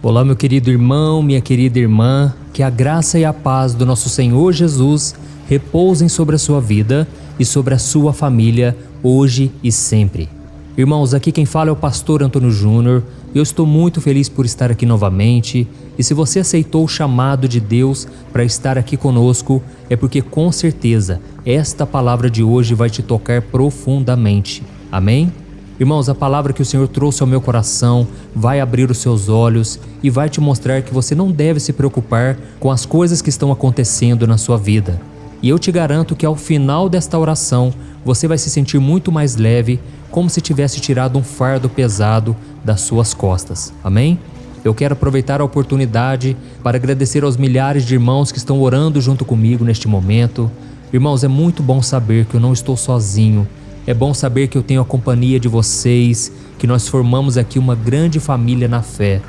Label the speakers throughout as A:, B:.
A: Olá, meu querido irmão, minha querida irmã, que a graça e a paz do nosso Senhor Jesus repousem sobre a sua vida e sobre a sua família, hoje e sempre. Irmãos, aqui quem fala é o pastor Antônio Júnior. Eu estou muito feliz por estar aqui novamente, e se você aceitou o chamado de Deus para estar aqui conosco, é porque com certeza esta palavra de hoje vai te tocar profundamente. Amém? Irmãos, a palavra que o Senhor trouxe ao meu coração vai abrir os seus olhos e vai te mostrar que você não deve se preocupar com as coisas que estão acontecendo na sua vida. E eu te garanto que ao final desta oração, você vai se sentir muito mais leve, como se tivesse tirado um fardo pesado das suas costas. Amém? Eu quero aproveitar a oportunidade para agradecer aos milhares de irmãos que estão orando junto comigo neste momento. Irmãos, é muito bom saber que eu não estou sozinho. É bom saber que eu tenho a companhia de vocês, que nós formamos aqui uma grande família na fé.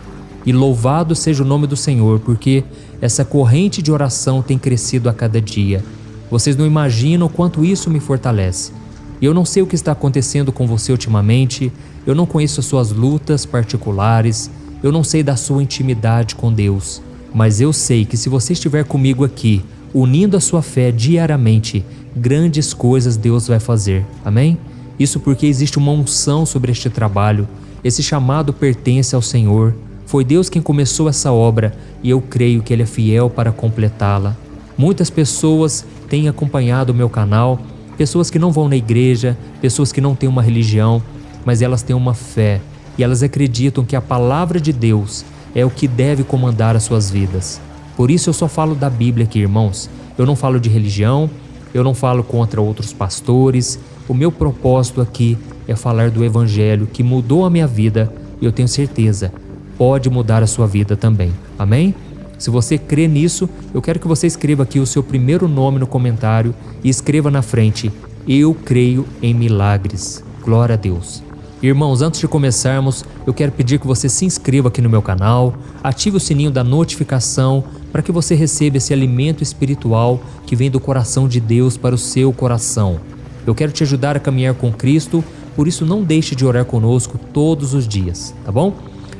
A: E louvado seja o nome do Senhor, porque essa corrente de oração tem crescido a cada dia. Vocês não imaginam o quanto isso me fortalece. Eu não sei o que está acontecendo com você ultimamente, eu não conheço as suas lutas particulares, eu não sei da sua intimidade com Deus, mas eu sei que se você estiver comigo aqui, unindo a sua fé diariamente, grandes coisas Deus vai fazer. Amém? Isso porque existe uma unção sobre este trabalho. Esse chamado pertence ao Senhor. Foi Deus quem começou essa obra e eu creio que Ele é fiel para completá-la. Muitas pessoas têm acompanhado o meu canal, pessoas que não vão na igreja, pessoas que não têm uma religião, mas elas têm uma fé e elas acreditam que a palavra de Deus é o que deve comandar as suas vidas. Por isso eu só falo da Bíblia aqui, irmãos. Eu não falo de religião, eu não falo contra outros pastores. O meu propósito aqui é falar do Evangelho que mudou a minha vida e eu tenho certeza, pode mudar a sua vida também. Amém? Se você crê nisso, eu quero que você escreva aqui o seu primeiro nome no comentário e escreva na frente: eu creio em milagres. Glória a Deus. Irmãos, antes de começarmos, eu quero pedir que você se inscreva aqui no meu canal, ative o sininho da notificação para que você receba esse alimento espiritual que vem do coração de Deus para o seu coração. Eu quero te ajudar a caminhar com Cristo, por isso não deixe de orar conosco todos os dias, tá bom?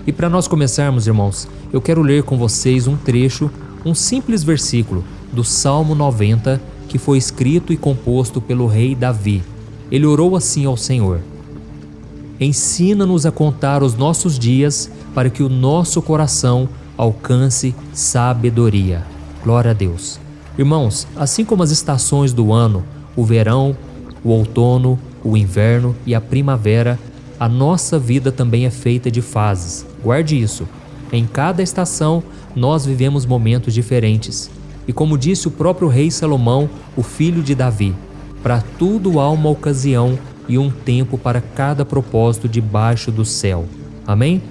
A: E para nós começarmos, irmãos, eu quero ler com vocês um trecho, um simples versículo do Salmo 90, que foi escrito e composto pelo rei Davi. Ele orou assim ao Senhor: ensina-nos a contar os nossos dias para que o nosso coração alcance sabedoria. Glória a Deus. Irmãos, assim como as estações do ano, o verão, o outono, o inverno e a primavera, a nossa vida também é feita de fases. Guarde isso. Em cada estação, nós vivemos momentos diferentes. E como disse o próprio rei Salomão, o filho de Davi, para tudo há uma ocasião e um tempo para cada propósito debaixo do céu. Amém?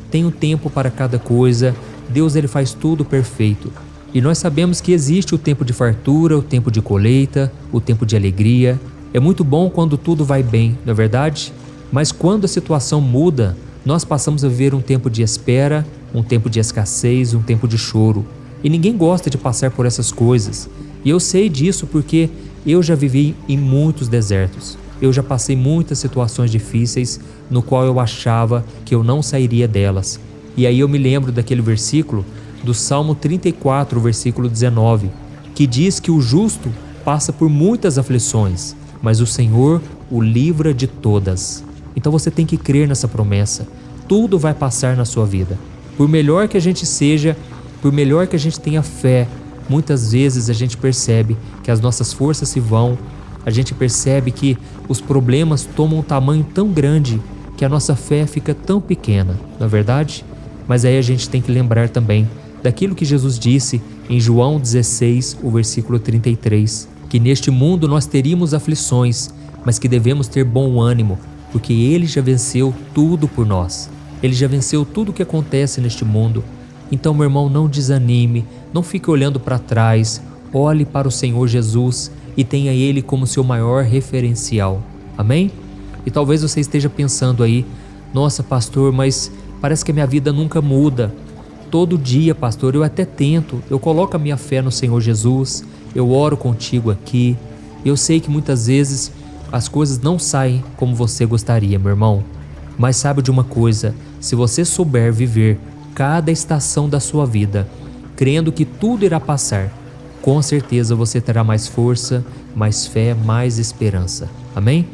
A: Tem um tempo para cada coisa. Deus, Ele faz tudo perfeito. E nós sabemos que existe o tempo de fartura, o tempo de colheita, o tempo de alegria. É muito bom quando tudo vai bem, não é verdade? Mas quando a situação muda, nós passamos a viver um tempo de espera, um tempo de escassez, um tempo de choro. E ninguém gosta de passar por essas coisas. E eu sei disso porque eu já vivi em muitos desertos. Eu já passei muitas situações difíceis no qual eu achava que eu não sairia delas. E aí eu me lembro daquele versículo do Salmo 34, versículo 19, que diz que o justo passa por muitas aflições, mas o Senhor o livra de todas. Então você tem que crer nessa promessa. Tudo vai passar na sua vida. Por melhor que a gente seja, por melhor que a gente tenha fé, muitas vezes a gente percebe que as nossas forças se vão, a gente percebe que os problemas tomam um tamanho tão grande que a nossa fé fica tão pequena, não é verdade? Mas aí a gente tem que lembrar também daquilo que Jesus disse em João 16, o versículo 33, que neste mundo nós teríamos aflições, mas que devemos ter bom ânimo, porque Ele já venceu tudo por nós. Ele já venceu tudo o que acontece neste mundo. Então, meu irmão, não desanime, não fique olhando para trás, olhe para o Senhor Jesus e tenha Ele como seu maior referencial. Amém? E talvez você esteja pensando aí: nossa, pastor, mas parece que a minha vida nunca muda. Todo dia, pastor, eu até tento, eu coloco a minha fé no Senhor Jesus, eu oro contigo aqui. Eu sei que muitas vezes as coisas não saem como você gostaria, meu irmão. Mas sabe de uma coisa, se você souber viver cada estação da sua vida, crendo que tudo irá passar, com certeza você terá mais força, mais fé, mais esperança. Amém?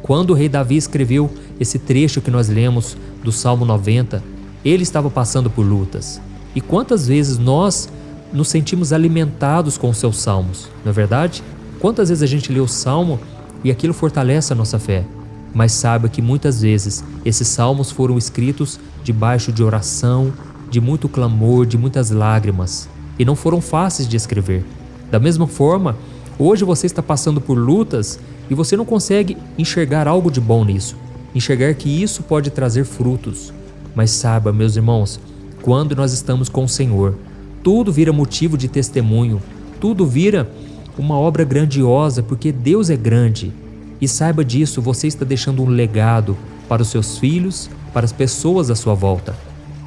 A: Quando o rei Davi escreveu esse trecho que nós lemos do Salmo 90, ele estava passando por lutas. E quantas vezes nós nos sentimos alimentados com os seus salmos, não é verdade? Quantas vezes a gente lê o salmo e aquilo fortalece a nossa fé? Mas saiba que muitas vezes esses salmos foram escritos debaixo de oração, de muito clamor, de muitas lágrimas, e não foram fáceis de escrever. Da mesma forma, hoje você está passando por lutas e você não consegue enxergar algo de bom nisso, enxergar que isso pode trazer frutos. Mas saiba, meus irmãos, quando nós estamos com o Senhor, tudo vira motivo de testemunho, tudo vira uma obra grandiosa, porque Deus é grande. E saiba disso, você está deixando um legado para os seus filhos, para as pessoas à sua volta.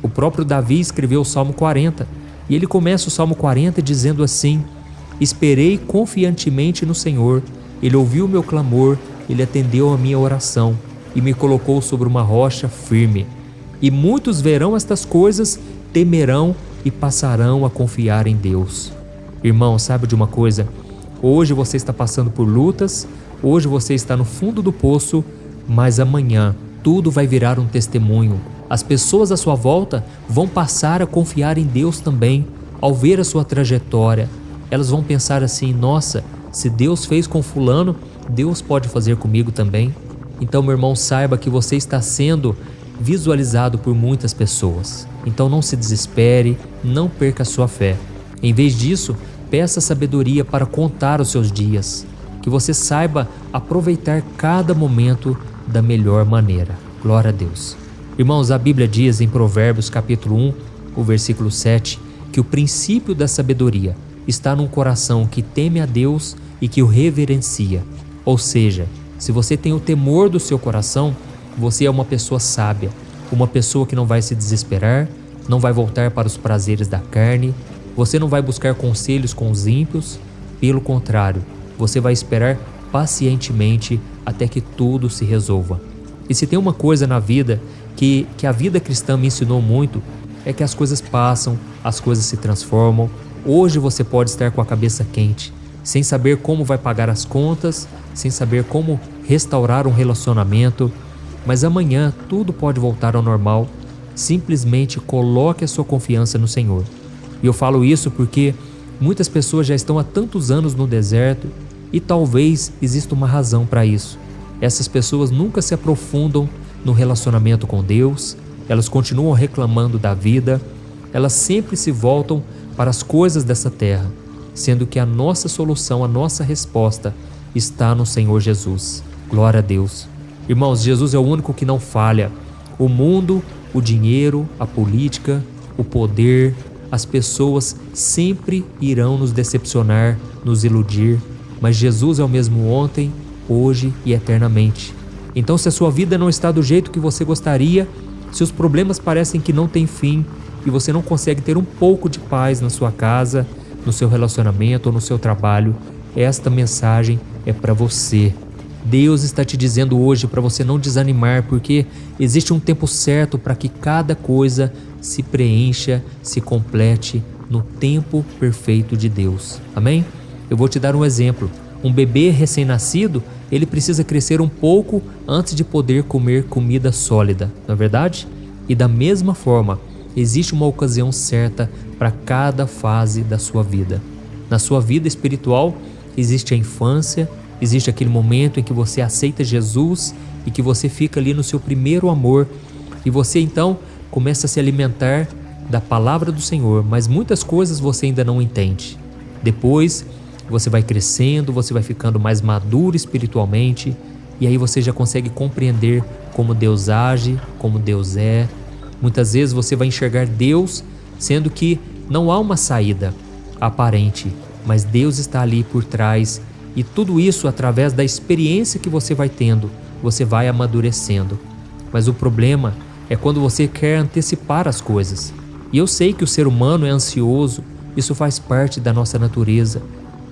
A: O próprio Davi escreveu o Salmo 40, e ele começa o Salmo 40 dizendo assim: esperei confiantemente no Senhor, Ele ouviu o meu clamor, Ele atendeu a minha oração e me colocou sobre uma rocha firme. E muitos verão estas coisas, temerão e passarão a confiar em Deus. Irmão, sabe de uma coisa? Hoje você está passando por lutas, hoje você está no fundo do poço, mas amanhã tudo vai virar um testemunho. As pessoas à sua volta vão passar a confiar em Deus também. Ao ver a sua trajetória, elas vão pensar assim: nossa, se Deus fez com fulano, Deus pode fazer comigo também. Então, meu irmão, saiba que você está sendo visualizado por muitas pessoas. Então não se desespere, não perca a sua fé. Em vez disso, peça sabedoria para contar os seus dias, que você saiba aproveitar cada momento da melhor maneira. Glória a Deus. Irmãos, a Bíblia diz em Provérbios capítulo 1, o versículo 7, que o princípio da sabedoria está num coração que teme a Deus e que o reverencia. Ou seja, se você tem o temor do seu coração, você é uma pessoa sábia, uma pessoa que não vai se desesperar, não vai voltar para os prazeres da carne, você não vai buscar conselhos com os ímpios, pelo contrário, você vai esperar pacientemente até que tudo se resolva. E se tem uma coisa na vida que a vida cristã me ensinou muito, é que as coisas passam, as coisas se transformam. Hoje você pode estar com a cabeça quente, sem saber como vai pagar as contas, sem saber como restaurar um relacionamento, mas amanhã tudo pode voltar ao normal. Simplesmente coloque a sua confiança no Senhor. E eu falo isso porque muitas pessoas já estão há tantos anos no deserto e talvez exista uma razão para isso. Essas pessoas nunca se aprofundam no relacionamento com Deus, elas continuam reclamando da vida, elas sempre se voltam para as coisas dessa terra, sendo que a nossa solução, a nossa resposta está no Senhor Jesus. Glória a Deus. Irmãos, Jesus é o único que não falha. O mundo, o dinheiro, a política, o poder, as pessoas sempre irão nos decepcionar, nos iludir, mas Jesus é o mesmo ontem, hoje e eternamente. Então, se a sua vida não está do jeito que você gostaria, se os problemas parecem que não têm fim e você não consegue ter um pouco de paz na sua casa, no seu relacionamento ou no seu trabalho, esta mensagem é para você. Deus está te dizendo hoje para você não desanimar, porque existe um tempo certo para que cada coisa se preencha, se complete no tempo perfeito de Deus. Amém? Eu vou te dar um exemplo. Um bebê recém-nascido, ele precisa crescer um pouco antes de poder comer comida sólida, não é verdade? E da mesma forma, existe uma ocasião certa para cada fase da sua vida. Na sua vida espiritual, existe a infância, existe aquele momento em que você aceita Jesus e que você fica ali no seu primeiro amor e você então começa a se alimentar da palavra do Senhor, mas muitas coisas você ainda não entende. Depois você vai crescendo, você vai ficando mais maduro espiritualmente e aí você já consegue compreender como Deus age, como Deus é. Muitas vezes você vai enxergar Deus, sendo que não há uma saída aparente, mas Deus está ali por trás. E tudo isso através da experiência que você vai tendo, você vai amadurecendo. Mas o problema é quando você quer antecipar as coisas. E eu sei que o ser humano é ansioso, isso faz parte da nossa natureza.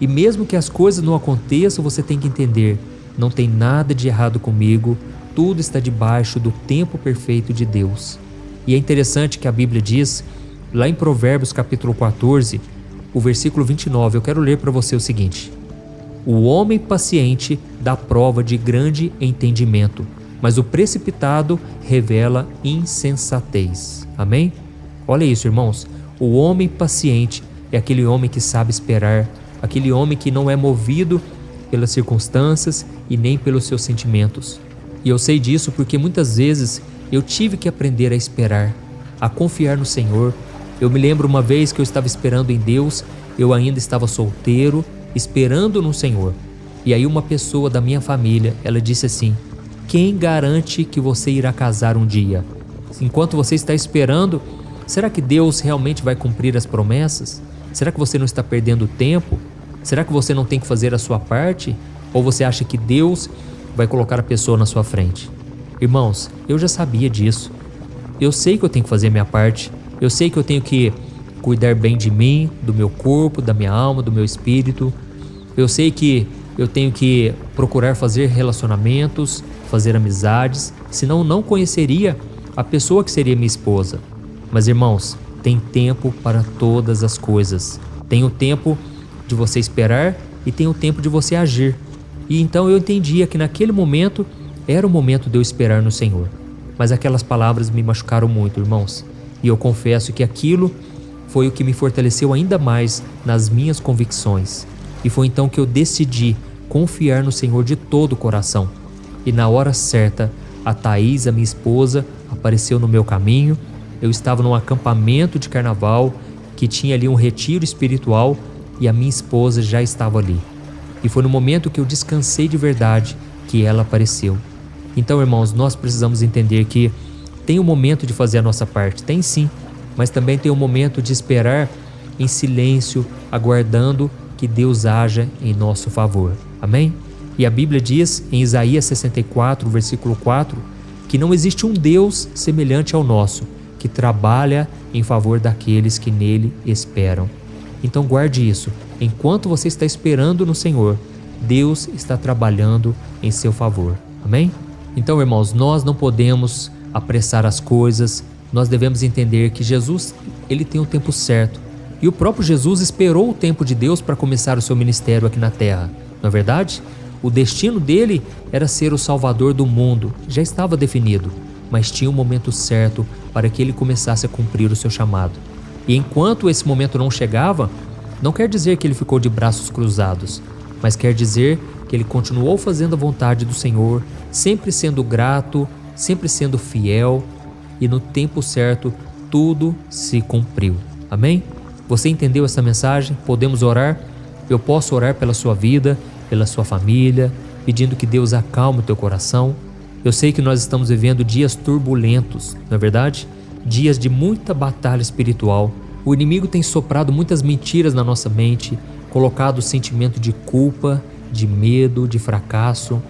A: E mesmo que as coisas não aconteçam, você tem que entender, não tem nada de errado comigo, tudo está debaixo do tempo perfeito de Deus. E é interessante que a Bíblia diz, lá em Provérbios capítulo 14, o versículo 29, eu quero ler para você o seguinte: o homem paciente dá prova de grande entendimento, mas o precipitado revela insensatez. Amém? Olha isso, irmãos. O homem paciente é aquele homem que sabe esperar, aquele homem que não é movido pelas circunstâncias e nem pelos seus sentimentos. E eu sei disso porque muitas vezes eu tive que aprender a esperar, a confiar no Senhor. Eu me lembro uma vez que eu estava esperando em Deus, eu ainda estava solteiro, esperando no Senhor. E aí uma pessoa da minha família, ela disse assim: quem garante que você irá casar um dia? Enquanto você está esperando, será que Deus realmente vai cumprir as promessas? Será que você não está perdendo tempo? Será que você não tem que fazer a sua parte? Ou você acha que Deus vai colocar a pessoa na sua frente? Irmãos, eu já sabia disso. Eu sei que eu tenho que fazer a minha parte. Eu sei que eu tenho que cuidar bem de mim, do meu corpo, da minha alma, do meu espírito. Eu sei que eu tenho que procurar fazer relacionamentos, fazer amizades, senão não conheceria a pessoa que seria minha esposa. Mas, irmãos, tem tempo para todas as coisas. Tem o tempo de você esperar e tem o tempo de você agir. E então eu entendia que naquele momento era o momento de eu esperar no Senhor. Mas aquelas palavras me machucaram muito, irmãos. E eu confesso que aquilo foi o que me fortaleceu ainda mais nas minhas convicções. E foi então que eu decidi confiar no Senhor de todo o coração. E na hora certa, a Thaís, a minha esposa, apareceu no meu caminho. Eu estava num acampamento de carnaval que tinha ali um retiro espiritual e a minha esposa já estava ali. E foi no momento que eu descansei de verdade que ela apareceu. Então, irmãos, nós precisamos entender que tem um momento de fazer a nossa parte, tem sim, mas também tem um momento de esperar em silêncio, aguardando que Deus haja em nosso favor. Amém? E a Bíblia diz em Isaías 64, versículo 4, que não existe um Deus semelhante ao nosso, que trabalha em favor daqueles que nele esperam. Então guarde isso. Enquanto você está esperando no Senhor, Deus está trabalhando em seu favor. Amém? Então, irmãos, nós não podemos apressar as coisas. Nós devemos entender que Jesus, ele tem o tempo certo. E o próprio Jesus esperou o tempo de Deus para começar o seu ministério aqui na terra. Não é verdade? O destino dele era ser o Salvador do mundo. Já estava definido, mas tinha um momento certo para que ele começasse a cumprir o seu chamado. E enquanto esse momento não chegava, não quer dizer que ele ficou de braços cruzados, mas quer dizer que ele continuou fazendo a vontade do Senhor, sempre sendo grato, sempre sendo fiel, e no tempo certo tudo se cumpriu. Amém? Você entendeu essa mensagem? Podemos orar? Eu posso orar pela sua vida, pela sua família, pedindo que Deus acalme o teu coração. Eu sei que nós estamos vivendo dias turbulentos, não é verdade? Dias de muita batalha espiritual. O inimigo tem soprado muitas mentiras na nossa mente, colocado o sentimento de culpa, de medo, de fracasso.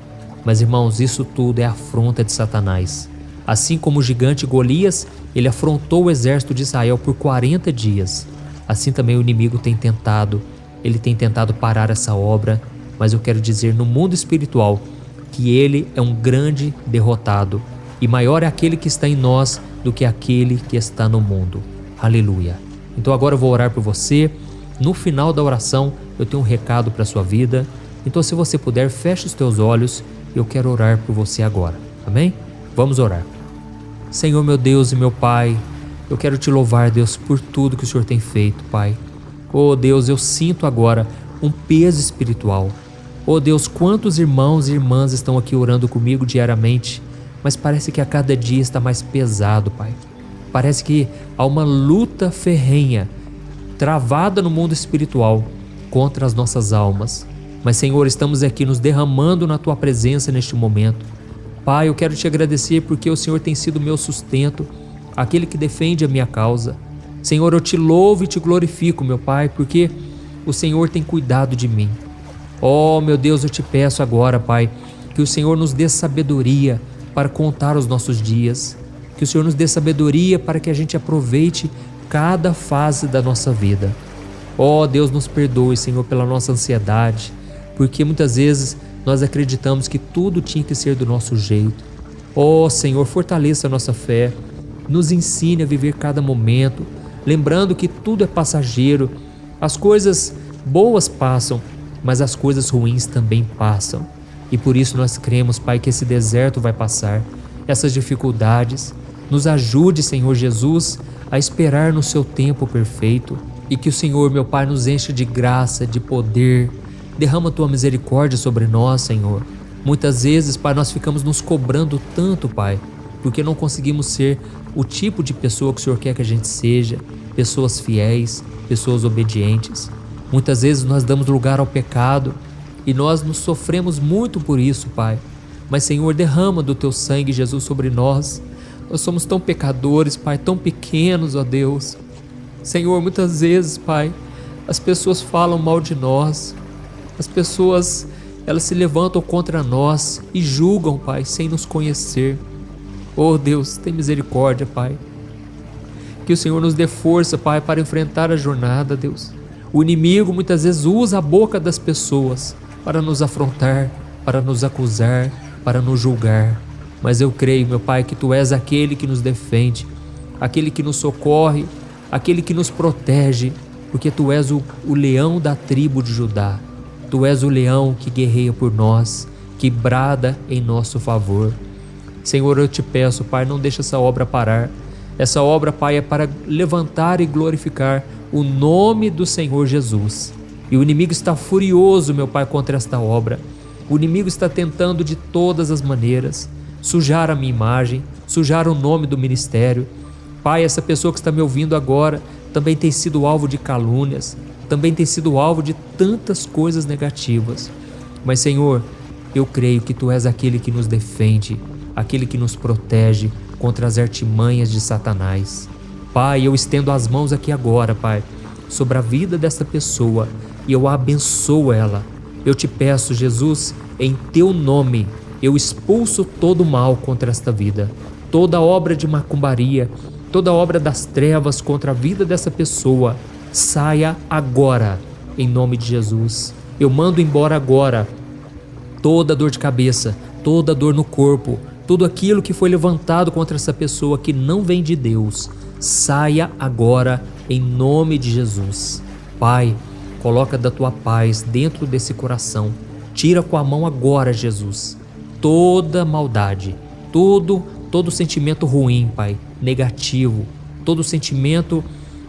A: Mas, irmãos, isso tudo é afronta de Satanás. Assim como o gigante Golias, ele afrontou o exército de Israel por 40 dias. Assim também o inimigo tem tentado. Ele tem tentado parar essa obra. Mas eu quero dizer no mundo espiritual que ele é um grande derrotado. E maior é aquele que está em nós do que aquele que está no mundo. Aleluia. Então agora eu vou orar por você. No final da oração eu tenho um recado para a sua vida. Então se você puder, feche os teus olhos. Eu quero orar por você agora. Amém? Vamos orar. Senhor, meu Deus e meu Pai, eu quero te louvar, Deus, por tudo que o Senhor tem feito, Pai. Oh Deus, eu sinto agora um peso espiritual. Oh Deus, quantos irmãos e irmãs estão aqui orando comigo diariamente, mas parece que a cada dia está mais pesado, Pai. Parece que há uma luta ferrenha, travada no mundo espiritual, contra as nossas almas. Mas, Senhor, estamos aqui nos derramando na Tua presença neste momento. Pai, eu quero Te agradecer porque o Senhor tem sido meu sustento, aquele que defende a minha causa. Senhor, eu Te louvo e Te glorifico, meu Pai, porque o Senhor tem cuidado de mim. Oh, meu Deus, eu Te peço agora, Pai, que o Senhor nos dê sabedoria para contar os nossos dias, que o Senhor nos dê sabedoria para que a gente aproveite cada fase da nossa vida. Oh, Deus, nos perdoe, Senhor, pela nossa ansiedade, porque muitas vezes nós acreditamos que tudo tinha que ser do nosso jeito. Oh, Senhor, fortaleça a nossa fé, Nos ensine a viver cada momento, lembrando que tudo é passageiro. As coisas boas passam, mas as coisas ruins também passam. E por isso nós cremos, Pai, que esse deserto vai passar, essas dificuldades. Nos ajude, Senhor Jesus, a esperar no seu tempo perfeito e que o Senhor, meu Pai, nos enche de graça, de poder. Derrama a tua misericórdia sobre nós, Senhor. Muitas vezes, Pai, nós ficamos nos cobrando tanto, Pai, porque não conseguimos ser o tipo de pessoa que o Senhor quer que a gente seja, pessoas fiéis, pessoas obedientes. Muitas vezes nós damos lugar ao pecado e nós nos sofremos muito por isso, Pai. Mas, Senhor, derrama do teu sangue, Jesus, sobre nós. Nós somos tão pecadores, Pai, tão pequenos, ó Deus. Senhor, muitas vezes, Pai, as pessoas falam mal de nós. As pessoas, elas se levantam contra nós e julgam, Pai, sem nos conhecer. Oh Deus, tem misericórdia, Pai. Que o Senhor nos dê força, Pai, para enfrentar a jornada, Deus. O inimigo muitas vezes usa a boca das pessoas para nos afrontar, para nos acusar, para nos julgar. Mas eu creio, meu Pai, que Tu és aquele que nos defende, aquele que nos socorre, aquele que nos protege, porque Tu és o leão da tribo de Judá. Tu és o leão que guerreia por nós, que brada em nosso favor. Senhor, eu te peço, Pai, não deixa essa obra parar. Essa obra, Pai, é para levantar e glorificar o nome do Senhor Jesus. E o inimigo está furioso, meu Pai, contra esta obra. O inimigo está tentando de todas as maneiras sujar a minha imagem, sujar o nome do ministério. Pai, essa pessoa que está me ouvindo agora também tem sido alvo de calúnias, também tem sido alvo de tantas coisas negativas. Mas, Senhor, eu creio que Tu és aquele que nos defende, aquele que nos protege contra as artimanhas de Satanás. Pai, eu estendo as mãos aqui agora, Pai, sobre a vida desta pessoa e eu abençoo ela. Eu te peço, Jesus, em Teu nome, eu expulso todo o mal contra esta vida, toda obra de macumbaria, toda obra das trevas contra a vida dessa pessoa, saia agora, em nome de Jesus. Eu mando embora agora toda dor de cabeça, toda dor no corpo, tudo aquilo que foi levantado contra essa pessoa que não vem de Deus, saia agora, em nome de Jesus. Pai, coloca da Tua paz dentro desse coração, tira com a mão agora, Jesus, toda maldade, todo sentimento ruim, Pai, negativo, todo sentimento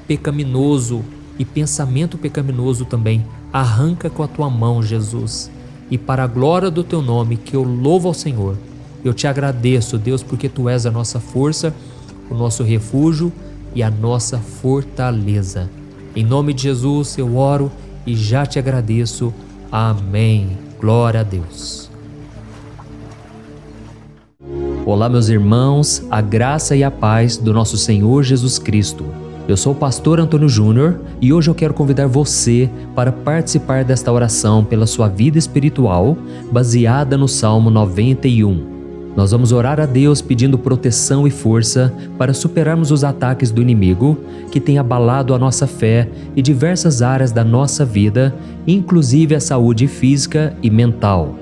A: pecaminoso e pensamento pecaminoso também, arranca com a Tua mão, Jesus. E para a glória do Teu nome, que eu louvo ao Senhor, eu Te agradeço, Deus, porque Tu és a nossa força, o nosso refúgio e a nossa fortaleza. Em nome de Jesus eu oro e já Te agradeço. Amém. Glória a Deus. Olá, meus irmãos, a graça e a paz do nosso Senhor Jesus Cristo. Eu sou o pastor Antônio Júnior e hoje eu quero convidar você para participar desta oração pela sua vida espiritual, baseada no Salmo 91. Nós vamos orar a Deus pedindo proteção e força para superarmos os ataques do inimigo que tem abalado a nossa fé e diversas áreas da nossa vida, inclusive a saúde física e mental.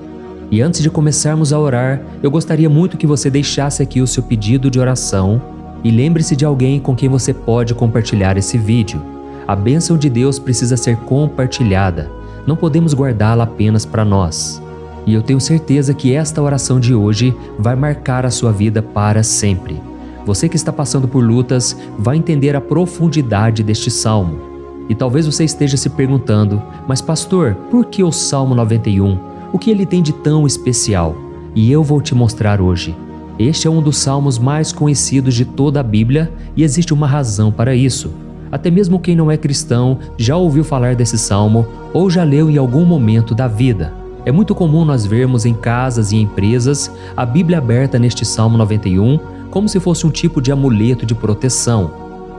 A: E antes de começarmos a orar, eu gostaria muito que você deixasse aqui o seu pedido de oração e lembre-se de alguém com quem você pode compartilhar esse vídeo. A bênção de Deus precisa ser compartilhada, não podemos guardá-la apenas para nós. E eu tenho certeza que esta oração de hoje vai marcar a sua vida para sempre. Você que está passando por lutas vai entender a profundidade deste salmo. E talvez você esteja se perguntando, mas pastor, por que o Salmo 91? O que ele tem de tão especial? E eu vou te mostrar hoje. Este é um dos salmos mais conhecidos de toda a Bíblia e existe uma razão para isso. Até mesmo quem não é cristão já ouviu falar desse salmo ou já leu em algum momento da vida. É muito comum nós vermos em casas e empresas a Bíblia aberta neste Salmo 91 como se fosse um tipo de amuleto de proteção.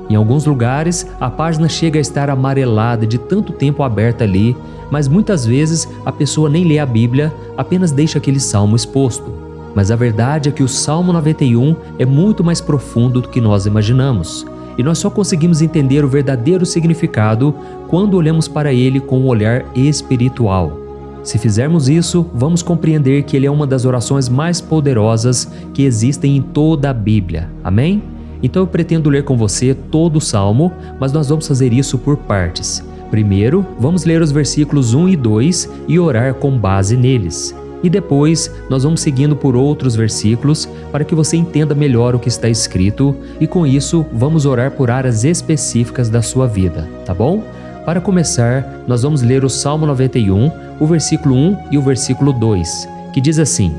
A: Em alguns lugares, a página chega a estar amarelada de tanto tempo aberta ali, mas muitas vezes a pessoa nem lê a Bíblia, apenas deixa aquele salmo exposto. Mas a verdade é que o Salmo 91 é muito mais profundo do que nós imaginamos. E nós só conseguimos entender o verdadeiro significado quando olhamos para ele com um olhar espiritual. Se fizermos isso, vamos compreender que ele é uma das orações mais poderosas que existem em toda a Bíblia. Amém? Então eu pretendo ler com você todo o Salmo, mas nós vamos fazer isso por partes. Primeiro, vamos ler os versículos 1 e 2 e orar com base neles. E depois, nós vamos seguindo por outros versículos para que você entenda melhor o que está escrito e com isso, vamos orar por áreas específicas da sua vida, tá bom? Para começar, nós vamos ler o Salmo 91, o versículo 1 e o versículo 2, que diz assim: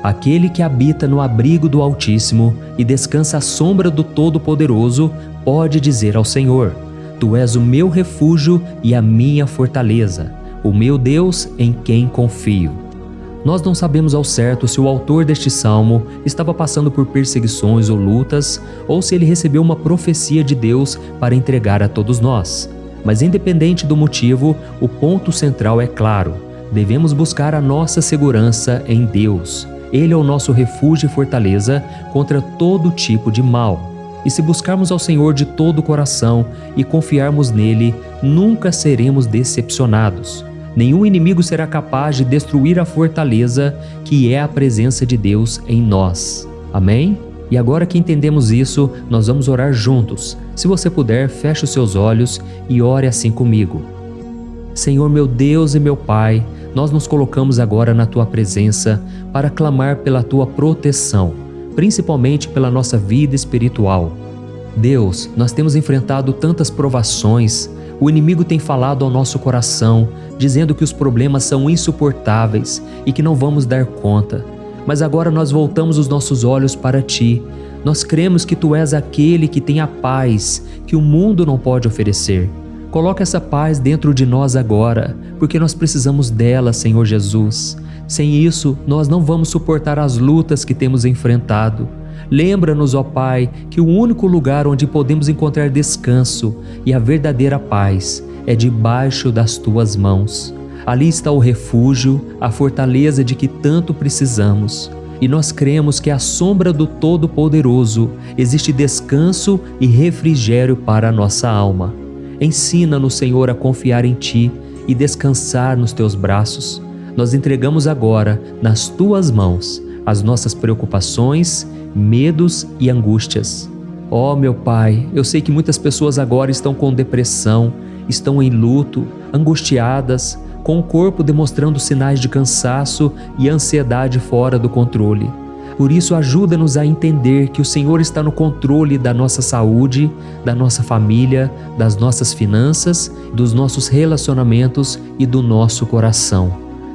A: Aquele que habita no abrigo do Altíssimo e descansa à sombra do Todo-Poderoso pode dizer ao Senhor: Tu és o meu refúgio e a minha fortaleza, o meu Deus em quem confio. Nós não sabemos ao certo se o autor deste salmo estava passando por perseguições ou lutas, ou se ele recebeu uma profecia de Deus para entregar a todos nós. Mas independente do motivo, o ponto central é claro: devemos buscar a nossa segurança em Deus. Ele é o nosso refúgio e fortaleza contra todo tipo de mal. E se buscarmos ao Senhor de todo o coração e confiarmos nele, nunca seremos decepcionados. Nenhum inimigo será capaz de destruir a fortaleza que é a presença de Deus em nós. Amém? E agora que entendemos isso, nós vamos orar juntos. Se você puder, feche os seus olhos e ore assim comigo. Senhor meu Deus e meu Pai, nós nos colocamos agora na Tua presença para clamar pela Tua proteção, principalmente pela nossa vida espiritual. Deus, nós temos enfrentado tantas provações, o inimigo tem falado ao nosso coração, dizendo que os problemas são insuportáveis e que não vamos dar conta. Mas agora nós voltamos os nossos olhos para Ti. Nós cremos que Tu és aquele que tem a paz que o mundo não pode oferecer. Coloca essa paz dentro de nós agora, porque nós precisamos dela, Senhor Jesus. Sem isso, nós não vamos suportar as lutas que temos enfrentado. Lembra-nos, ó Pai, que o único lugar onde podemos encontrar descanso e a verdadeira paz é debaixo das Tuas mãos. Ali está o refúgio, a fortaleza de que tanto precisamos. E nós cremos que à sombra do Todo-Poderoso existe descanso e refrigério para a nossa alma. Ensina-nos, Senhor, a confiar em Ti e descansar nos Teus braços. Nós entregamos agora, nas Tuas mãos, as nossas preocupações, medos e angústias. Ó meu Pai, eu sei que muitas pessoas agora estão com depressão, estão em luto, angustiadas, com o corpo demonstrando sinais de cansaço e ansiedade fora do controle. Por isso, ajuda-nos a entender que o Senhor está no controle da nossa saúde, da nossa família, das nossas finanças, dos nossos relacionamentos e do nosso coração.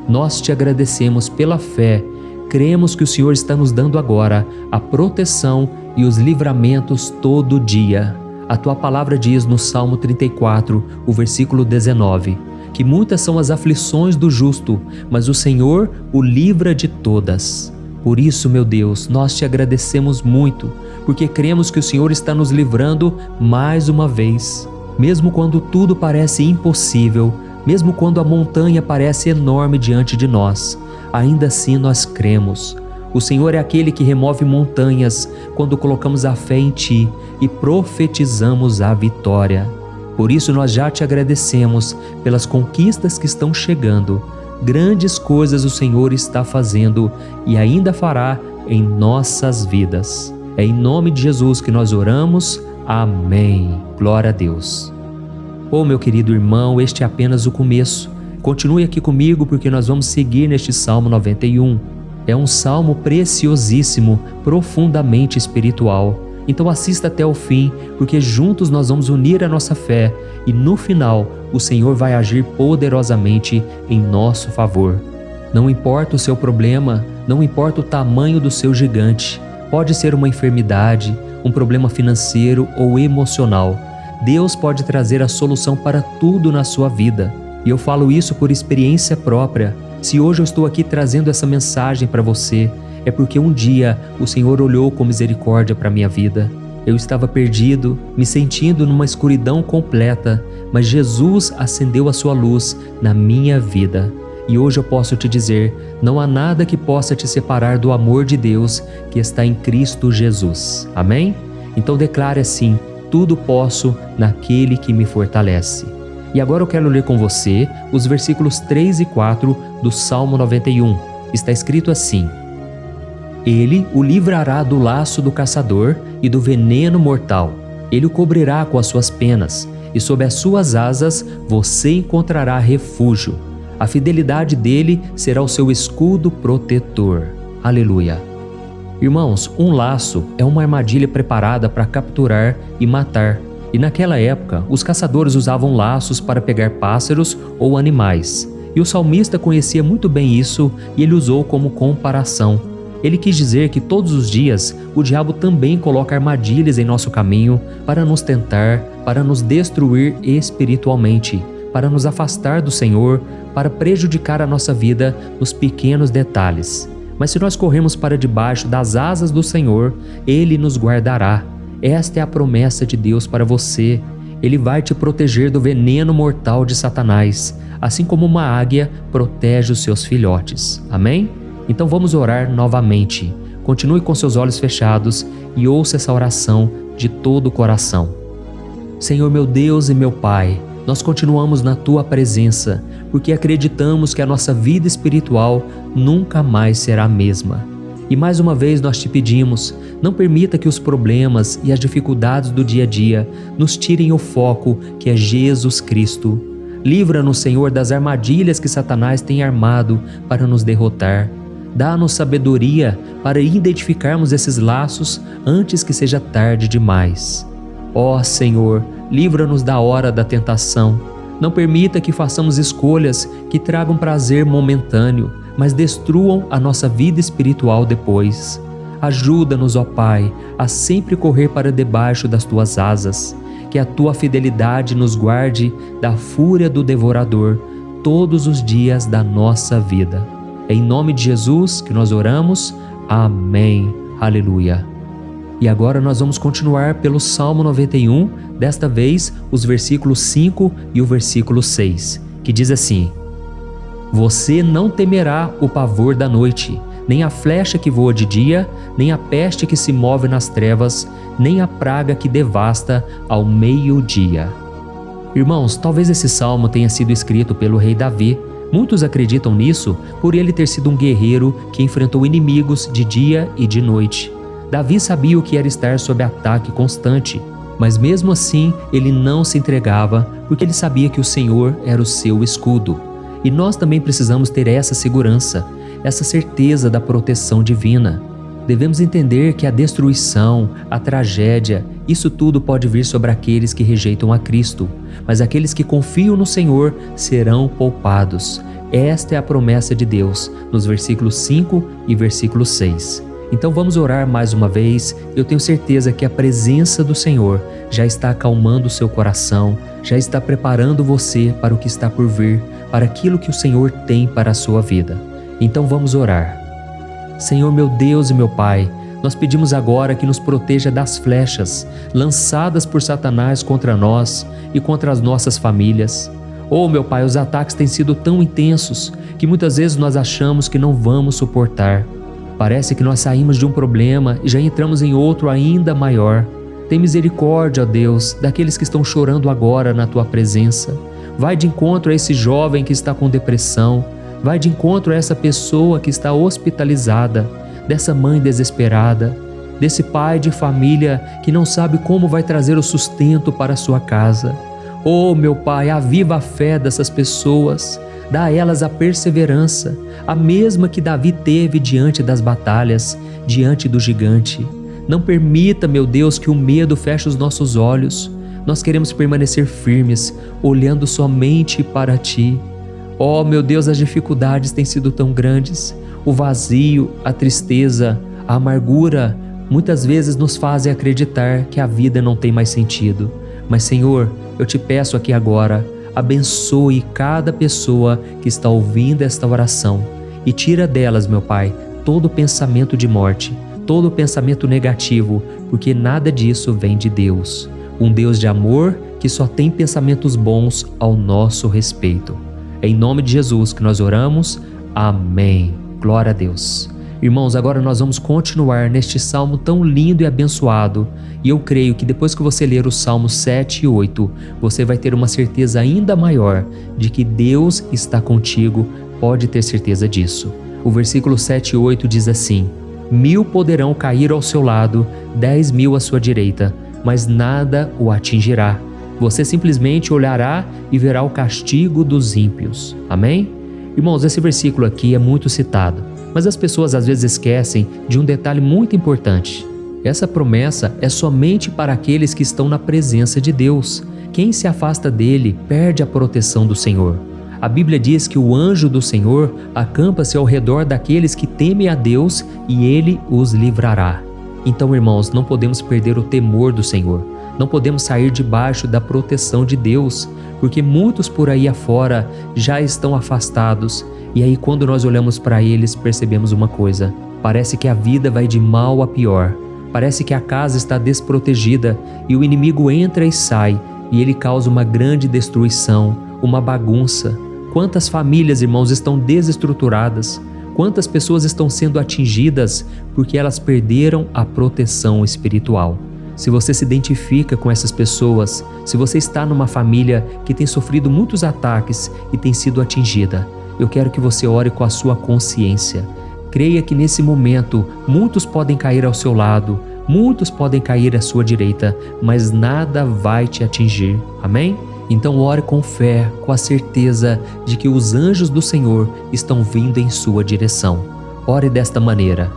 A: Nós Te agradecemos pela fé. Cremos que o Senhor está nos dando agora a proteção e os livramentos todo dia. A Tua palavra diz no Salmo 34, o versículo 19, que muitas são as aflições do justo, mas o Senhor o livra de todas. Por isso, meu Deus, nós Te agradecemos muito, porque cremos que o Senhor está nos livrando mais uma vez. Mesmo quando tudo parece impossível, mesmo quando a montanha parece enorme diante de nós, ainda assim nós cremos. O Senhor é aquele que remove montanhas quando colocamos a fé em Ti e profetizamos a vitória. Por isso nós já Te agradecemos pelas conquistas que estão chegando. Grandes coisas o Senhor está fazendo e ainda fará em nossas vidas. É em nome de Jesus que nós oramos. Amém. Glória a Deus. Oh, meu querido irmão, este é apenas o começo. Continue aqui comigo porque nós vamos seguir neste Salmo 91. É um salmo preciosíssimo, profundamente espiritual. Então assista até o fim, porque juntos nós vamos unir a nossa fé e no final o Senhor vai agir poderosamente em nosso favor. Não importa o seu problema, não importa o tamanho do seu gigante. Pode ser uma enfermidade, um problema financeiro ou emocional. Deus pode trazer a solução para tudo na sua vida. E eu falo isso por experiência própria. Se hoje eu estou aqui trazendo essa mensagem para você, é porque um dia o Senhor olhou com misericórdia para a minha vida. Eu estava perdido, me sentindo numa escuridão completa, mas Jesus acendeu a sua luz na minha vida. E hoje eu posso te dizer, não há nada que possa te separar do amor de Deus que está em Cristo Jesus. Amém? Então declare assim: tudo posso naquele que me fortalece. E agora eu quero ler com você os versículos 3 e 4 do Salmo 91. Está escrito assim: Ele o livrará do laço do caçador e do veneno mortal. Ele o cobrirá com as suas penas, e sob as suas asas você encontrará refúgio. A fidelidade dele será o seu escudo protetor. Aleluia. Irmãos, um laço é uma armadilha preparada para capturar e matar. E naquela época, os caçadores usavam laços para pegar pássaros ou animais. E o salmista conhecia muito bem isso e ele usou como comparação. Ele quis dizer que todos os dias o diabo também coloca armadilhas em nosso caminho para nos tentar, para nos destruir espiritualmente, para nos afastar do Senhor, para prejudicar a nossa vida nos pequenos detalhes. Mas se nós corrermos para debaixo das asas do Senhor, Ele nos guardará. Esta é a promessa de Deus para você. Ele vai te proteger do veneno mortal de Satanás, assim como uma águia protege os seus filhotes. Amém? Então vamos orar novamente. Continue com seus olhos fechados e ouça essa oração de todo o coração. Senhor meu Deus e meu Pai, nós continuamos na Tua presença, porque acreditamos que a nossa vida espiritual nunca mais será a mesma. E mais uma vez nós te pedimos, não permita que os problemas e as dificuldades do dia a dia nos tirem o foco que é Jesus Cristo. Livra-nos, Senhor, das armadilhas que Satanás tem armado para nos derrotar. Dá-nos sabedoria para identificarmos esses laços antes que seja tarde demais. Ó Senhor, livra-nos da hora da tentação. Não permita que façamos escolhas que tragam prazer momentâneo, mas destruam a nossa vida espiritual depois. Ajuda-nos, ó Pai, a sempre correr para debaixo das Tuas asas. Que a Tua fidelidade nos guarde da fúria do devorador todos os dias da nossa vida. É em nome de Jesus que nós oramos. Amém. Aleluia. E agora nós vamos continuar pelo Salmo 91, desta vez os versículos 5 e o versículo 6, que diz assim: Você não temerá o pavor da noite, nem a flecha que voa de dia, nem a peste que se move nas trevas, nem a praga que devasta ao meio-dia. Irmãos, talvez esse salmo tenha sido escrito pelo rei Davi. Muitos acreditam nisso por ele ter sido um guerreiro que enfrentou inimigos de dia e de noite. Davi sabia o que era estar sob ataque constante, mas mesmo assim ele não se entregava porque ele sabia que o Senhor era o seu escudo. E nós também precisamos ter essa segurança, essa certeza da proteção divina. Devemos entender que a destruição, a tragédia, isso tudo pode vir sobre aqueles que rejeitam a Cristo, mas aqueles que confiam no Senhor serão poupados. Esta é a promessa de Deus, nos versículos 5 e versículo 6. Então vamos orar mais uma vez. Eu tenho certeza que a presença do Senhor já está acalmando o seu coração, já está preparando você para o que está por vir, para aquilo que o Senhor tem para a sua vida. Então vamos orar. Senhor meu Deus e meu Pai, nós pedimos agora que nos proteja das flechas lançadas por Satanás contra nós e contra as nossas famílias. Oh meu Pai, os ataques têm sido tão intensos que muitas vezes nós achamos que não vamos suportar. Parece que nós saímos de um problema e já entramos em outro ainda maior. Tem misericórdia, ó Deus, daqueles que estão chorando agora na Tua presença. Vai de encontro a esse jovem que está com depressão. Vai de encontro a essa pessoa que está hospitalizada, dessa mãe desesperada, desse pai de família que não sabe como vai trazer o sustento para a sua casa. Oh, meu Pai, aviva a fé dessas pessoas, dá a elas a perseverança, a mesma que Davi teve diante das batalhas, diante do gigante. Não permita, meu Deus, que o medo feche os nossos olhos. Nós queremos permanecer firmes, olhando somente para Ti. Oh, meu Deus, as dificuldades têm sido tão grandes. O vazio, a tristeza, a amargura, muitas vezes nos fazem acreditar que a vida não tem mais sentido. Mas, Senhor, eu te peço aqui agora, abençoe cada pessoa que está ouvindo esta oração e tira delas, meu Pai, todo pensamento de morte, todo pensamento negativo, porque nada disso vem de Deus. Um Deus de amor que só tem pensamentos bons ao nosso respeito. É em nome de Jesus que nós oramos. Amém. Glória a Deus. Irmãos, agora nós vamos continuar neste salmo tão lindo e abençoado. E eu creio que depois que você ler os salmos 7 e 8, você vai ter uma certeza ainda maior de que Deus está contigo. Pode ter certeza disso. O versículo 7 e 8 diz assim: 1000 poderão cair ao seu lado, 10.000 à sua direita, mas nada o atingirá. Você simplesmente olhará e verá o castigo dos ímpios. Amém? Irmãos, esse versículo aqui é muito citado, mas as pessoas às vezes esquecem de um detalhe muito importante. Essa promessa é somente para aqueles que estão na presença de Deus. Quem se afasta dele perde a proteção do Senhor. A Bíblia diz que o anjo do Senhor acampa-se ao redor daqueles que temem a Deus e ele os livrará. Então, irmãos, não podemos perder o temor do Senhor. Não podemos sair debaixo da proteção de Deus, porque muitos por aí afora já estão afastados. E aí, quando nós olhamos para eles, percebemos uma coisa: parece que a vida vai de mal a pior. Parece que a casa está desprotegida e o inimigo entra e sai, e ele causa uma grande destruição, uma bagunça. Quantas famílias, irmãos, estão desestruturadas? Quantas pessoas estão sendo atingidas porque elas perderam a proteção espiritual? Se você se identifica com essas pessoas, se você está numa família que tem sofrido muitos ataques e tem sido atingida, eu quero que você ore com a sua consciência. Creia que nesse momento muitos podem cair ao seu lado, muitos podem cair à sua direita, mas nada vai te atingir. Amém? Então ore com fé, com a certeza de que os anjos do Senhor estão vindo em sua direção. Ore desta maneira: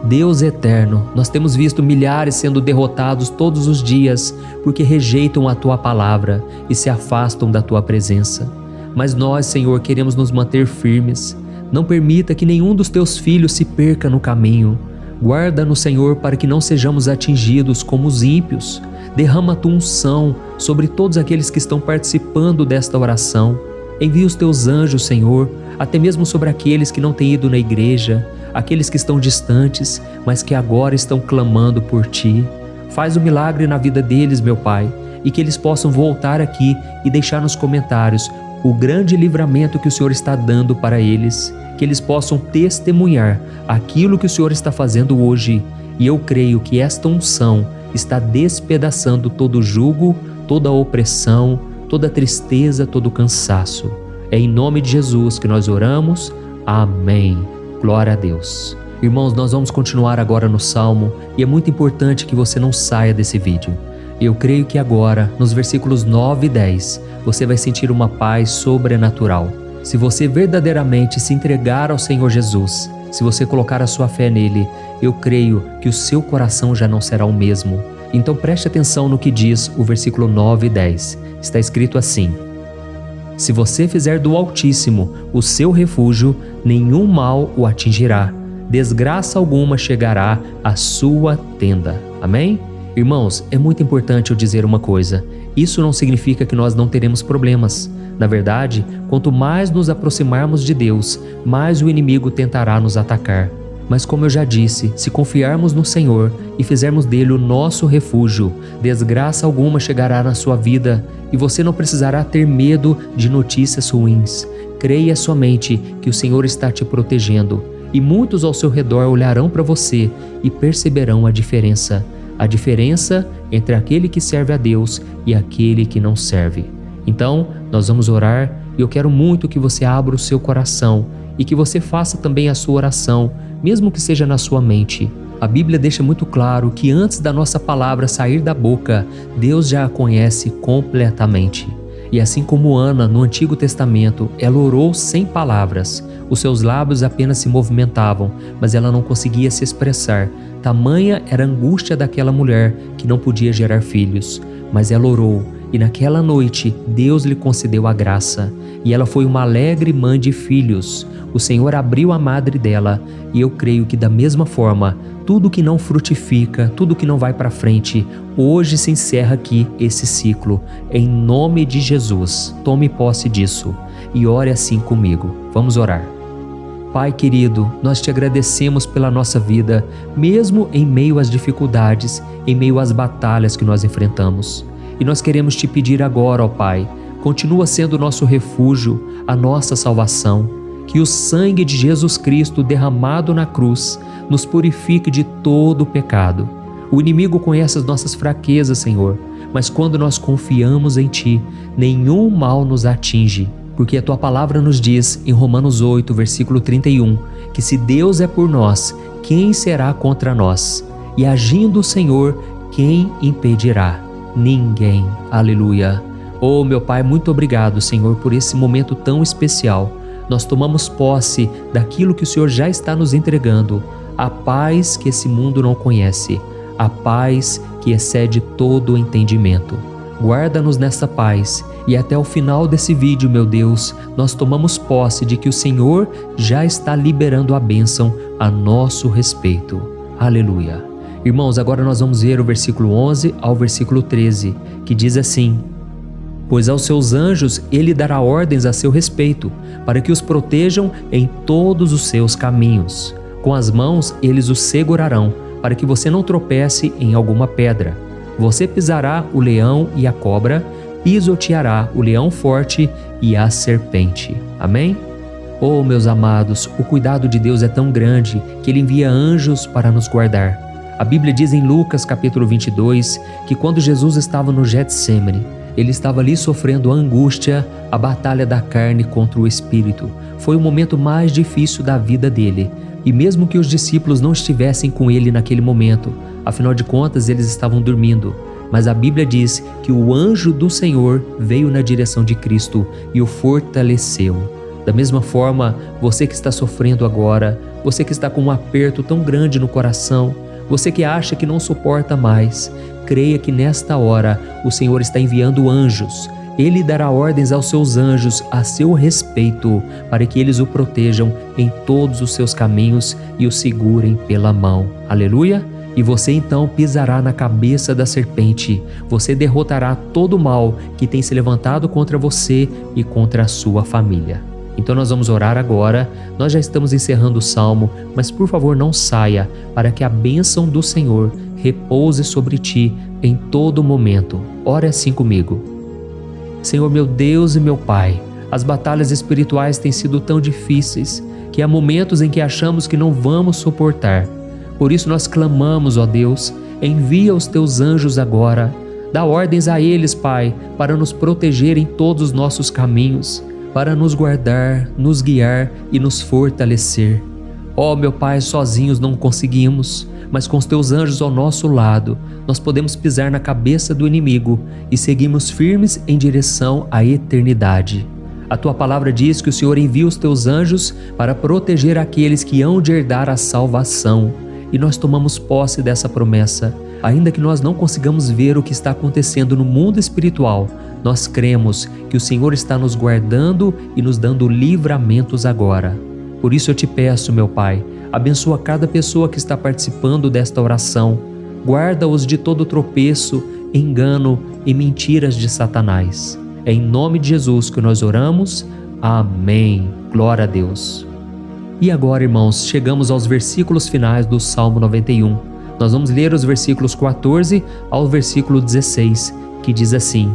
A: Deus eterno, nós temos visto milhares sendo derrotados todos os dias porque rejeitam a Tua palavra e se afastam da Tua presença. Mas nós, Senhor, queremos nos manter firmes. Não permita que nenhum dos Teus filhos se perca no caminho. Guarda-nos, Senhor, para que não sejamos atingidos como os ímpios. Derrama a Tua unção sobre todos aqueles que estão participando desta oração. Envia os Teus anjos, Senhor, até mesmo sobre aqueles que não têm ido na igreja, aqueles que estão distantes, mas que agora estão clamando por Ti. Faz um milagre na vida deles, meu Pai, e que eles possam voltar aqui e deixar nos comentários o grande livramento que o Senhor está dando para eles, que eles possam testemunhar aquilo que o Senhor está fazendo hoje. E eu creio que esta unção está despedaçando todo o jugo, toda a opressão, toda a tristeza, todo o cansaço. É em nome de Jesus que nós oramos. Amém. Glória a Deus. Irmãos, nós vamos continuar agora no Salmo e é muito importante que você não saia desse vídeo. Eu creio que agora, nos versículos 9 e 10, você vai sentir uma paz sobrenatural. Se você verdadeiramente se entregar ao Senhor Jesus, se você colocar a sua fé nele, eu creio que o seu coração já não será o mesmo. Então preste atenção no que diz o versículo 9 e 10. Está escrito assim: Se você fizer do Altíssimo o seu refúgio, nenhum mal o atingirá, desgraça alguma chegará à sua tenda. Amém? Irmãos, é muito importante eu dizer uma coisa: isso não significa que nós não teremos problemas. Na verdade, quanto mais nos aproximarmos de Deus, mais o inimigo tentará nos atacar. Mas como eu já disse, se confiarmos no Senhor e fizermos dele o nosso refúgio, desgraça alguma chegará na sua vida e você não precisará ter medo de notícias ruins. Creia somente que o Senhor está te protegendo e muitos ao seu redor olharão para você e perceberão a diferença entre aquele que serve a Deus e aquele que não serve. Então, nós vamos orar e eu quero muito que você abra o seu coração e que você faça também a sua oração, mesmo que seja na sua mente. A Bíblia deixa muito claro que antes da nossa palavra sair da boca, Deus já a conhece completamente. E assim como Ana, no Antigo Testamento, ela orou sem palavras. Os seus lábios apenas se movimentavam, mas ela não conseguia se expressar. Tamanha era a angústia daquela mulher que não podia gerar filhos. Mas ela orou, e naquela noite Deus lhe concedeu a graça. E ela foi uma alegre mãe de filhos. O Senhor abriu a madre dela, e eu creio que da mesma forma, tudo que não frutifica, tudo que não vai para frente, hoje se encerra aqui esse ciclo. Em nome de Jesus, tome posse disso e ore assim comigo. Vamos orar. Pai querido, nós te agradecemos pela nossa vida, mesmo em meio às dificuldades, em meio às batalhas que nós enfrentamos. E nós queremos te pedir agora, ó Pai, continua sendo o nosso refúgio, a nossa salvação. Que o sangue de Jesus Cristo derramado na cruz nos purifique de todo o pecado. O inimigo conhece as nossas fraquezas, Senhor, mas quando nós confiamos em Ti, nenhum mal nos atinge. Porque a Tua palavra nos diz, em Romanos 8, versículo 31, que se Deus é por nós, quem será contra nós? E agindo o Senhor, quem impedirá? Ninguém. Aleluia. Oh, meu Pai, muito obrigado, Senhor, por esse momento tão especial. Nós tomamos posse daquilo que o Senhor já está nos entregando, a paz que esse mundo não conhece, a paz que excede todo o entendimento. Guarda-nos nessa paz e até o final desse vídeo, meu Deus, nós tomamos posse de que o Senhor já está liberando a bênção a nosso respeito. Aleluia. Irmãos, agora nós vamos ver o versículo 11 ao versículo 13, que diz assim: Pois aos seus anjos ele dará ordens a seu respeito, para que os protejam em todos os seus caminhos. Com as mãos eles os segurarão, para que você não tropece em alguma pedra. Você pisará o leão e a cobra, pisoteará o leão forte e a serpente. Amém? Oh, meus amados, o cuidado de Deus é tão grande que Ele envia anjos para nos guardar. A Bíblia diz em Lucas capítulo 22 que quando Jesus estava no Getsêmani, Ele estava ali sofrendo a angústia, a batalha da carne contra o Espírito. Foi o momento mais difícil da vida dele. E mesmo que os discípulos não estivessem com ele naquele momento, afinal de contas eles estavam dormindo, mas a Bíblia diz que o anjo do Senhor veio na direção de Cristo e o fortaleceu. Da mesma forma, você que está sofrendo agora, você que está com um aperto tão grande no coração, você que acha que não suporta mais, creia que nesta hora o Senhor está enviando anjos. Ele dará ordens aos seus anjos a seu respeito, para que eles o protejam em todos os seus caminhos e o segurem pela mão. Aleluia! E você então pisará na cabeça da serpente. Você derrotará todo o mal que tem se levantado contra você e contra a sua família. Então nós vamos orar agora. Nós já estamos encerrando o salmo, mas por favor não saia, para que a bênção do Senhor repouse sobre ti em todo momento. Ore assim comigo. Senhor, meu Deus e meu Pai, as batalhas espirituais têm sido tão difíceis que há momentos em que achamos que não vamos suportar. Por isso nós clamamos, ó Deus, envia os teus anjos agora. Dá ordens a eles, Pai, para nos proteger em todos os nossos caminhos, para nos guardar, nos guiar e nos fortalecer. Ó meu Pai, sozinhos não conseguimos, mas com os teus anjos ao nosso lado, nós podemos pisar na cabeça do inimigo e seguirmos firmes em direção à eternidade. A tua palavra diz que o Senhor envia os teus anjos para proteger aqueles que hão de herdar a salvação. E nós tomamos posse dessa promessa. Ainda que nós não consigamos ver o que está acontecendo no mundo espiritual, nós cremos que o Senhor está nos guardando e nos dando livramentos agora. Por isso eu te peço, meu Pai, abençoa cada pessoa que está participando desta oração. Guarda-os de todo tropeço, engano e mentiras de Satanás. É em nome de Jesus que nós oramos. Amém. Glória a Deus. E agora, irmãos, chegamos aos versículos finais do Salmo 91. Nós vamos ler os versículos 14 ao versículo 16, que diz assim: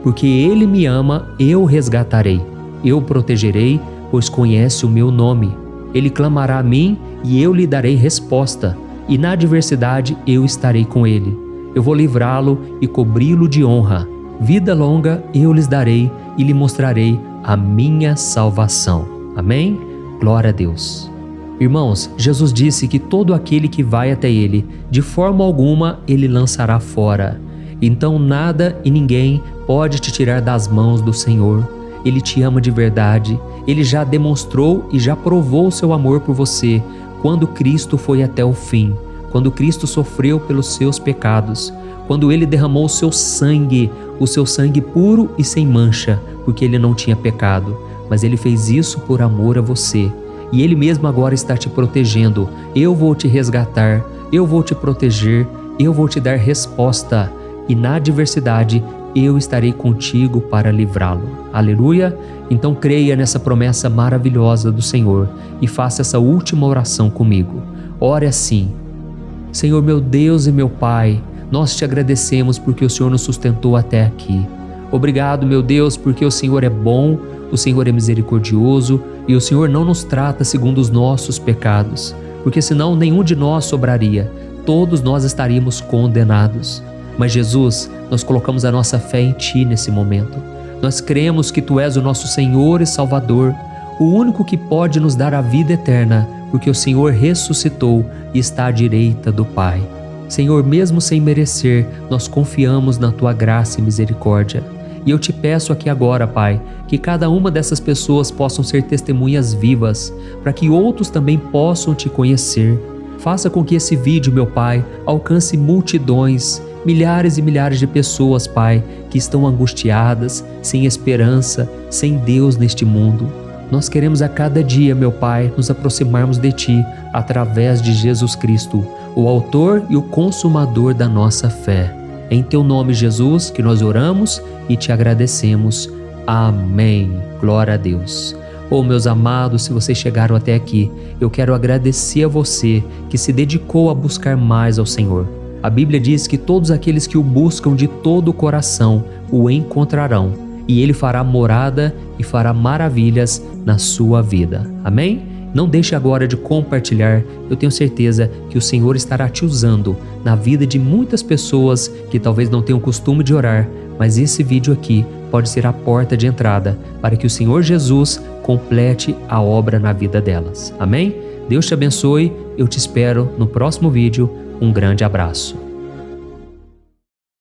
A: Porque Ele me ama, eu o resgatarei, eu o protegerei, pois conhece o meu nome. Ele clamará a mim e eu lhe darei resposta, e na adversidade eu estarei com ele. Eu vou livrá-lo e cobri-lo de honra. Vida longa eu lhes darei e lhe mostrarei a minha salvação. Amém? Glória a Deus. Irmãos, Jesus disse que todo aquele que vai até ele, de forma alguma ele lançará fora. Então nada e ninguém pode te tirar das mãos do Senhor. Ele te ama de verdade. Ele já demonstrou e já provou o seu amor por você quando Cristo foi até o fim, quando Cristo sofreu pelos seus pecados, quando Ele derramou o seu sangue puro e sem mancha, porque Ele não tinha pecado, mas Ele fez isso por amor a você. E Ele mesmo agora está te protegendo. Eu vou te resgatar, eu vou te proteger, eu vou te dar resposta, e na adversidade eu estarei contigo para livrá-lo. Aleluia! Então creia nessa promessa maravilhosa do Senhor e faça essa última oração comigo. Ore assim: Senhor, meu Deus e meu Pai, nós te agradecemos porque o Senhor nos sustentou até aqui. Obrigado, meu Deus, porque o Senhor é bom, o Senhor é misericordioso e o Senhor não nos trata segundo os nossos pecados, porque senão nenhum de nós sobraria, todos nós estaríamos condenados. Mas Jesus, nós colocamos a nossa fé em Ti nesse momento. Nós cremos que Tu és o nosso Senhor e Salvador, o único que pode nos dar a vida eterna, porque o Senhor ressuscitou e está à direita do Pai. Senhor, mesmo sem merecer, nós confiamos na Tua graça e misericórdia. E eu te peço aqui agora, Pai, que cada uma dessas pessoas possam ser testemunhas vivas, para que outros também possam Te conhecer. Faça com que esse vídeo, meu Pai, alcance multidões, milhares e milhares de pessoas, Pai, que estão angustiadas, sem esperança, sem Deus neste mundo. Nós queremos a cada dia, meu Pai, nos aproximarmos de Ti através de Jesus Cristo, o autor e o consumador da nossa fé. É em Teu nome, Jesus, que nós oramos e Te agradecemos. Amém. Glória a Deus. Meus amados, se vocês chegaram até aqui, eu quero agradecer a você que se dedicou a buscar mais ao Senhor. A Bíblia diz que todos aqueles que o buscam de todo o coração o encontrarão, e Ele fará morada e fará maravilhas na sua vida. Amém? Não deixe agora de compartilhar, eu tenho certeza que o Senhor estará te usando na vida de muitas pessoas que talvez não tenham costume de orar, mas esse vídeo aqui pode ser a porta de entrada para que o Senhor Jesus complete a obra na vida delas. Amém? Deus te abençoe, eu te espero no próximo vídeo. Um grande abraço.